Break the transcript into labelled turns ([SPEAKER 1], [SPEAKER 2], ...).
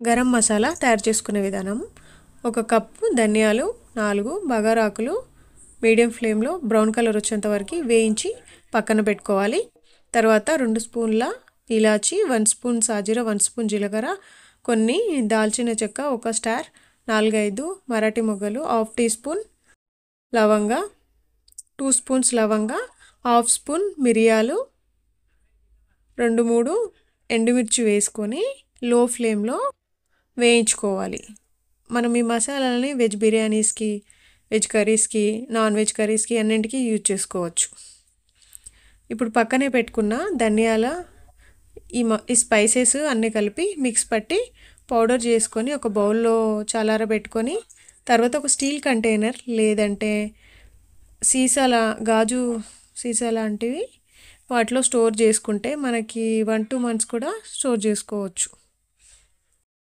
[SPEAKER 1] గరం మసాలా తయారు చేసుకునే విధానం. 1 కప్పు ధనియాలు 4 బగారాకులు మీడియం ఫ్లేమ్లో బ్రౌన్ కలర్ వచ్చేంత వరకు వేయించి పక్కన పెట్టుకోవాలి. తర్వాత 2 స్పూన్ల ఇలాచి, 1 స్పూన్ సాజీర, 1 స్పూన్ జీలకర్ర, కొన్ని దాల్చిన చెక్క, 1 స్టార్, 4-5 మరాఠీ మొగ్గలు, హాఫ్ టీ స్పూన్ లవంగ, 2 స్పూన్స్ లవంగ, హాఫ్ స్పూన్ మిరియాలు, 2-3 ఎండుమిర్చి వేసుకొని లో ఫ్లేమ్లో వేయించుకోవాలి. మనం ఈ మసాలాలని వెజ్ బిర్యానీస్కి, వెజ్ కర్రీస్కి, నాన్ వెజ్ కర్రీస్కి అన్నింటికి యూజ్ చేసుకోవచ్చు. ఇప్పుడు పక్కనే పెట్టుకున్న ధనియాల ఈ స్పైసెస్ అన్నీ కలిపి మిక్స్ పట్టి పౌడర్ చేసుకొని ఒక బౌల్లో చల్లారబెట్టుకొని తర్వాత ఒక స్టీల్ కంటైనర్ లేదంటే గాజు సీసా లాంటివి వాటిలో స్టోర్ చేసుకుంటే మనకి 1-2 మంత్స్ కూడా స్టోర్ చేసుకోవచ్చు.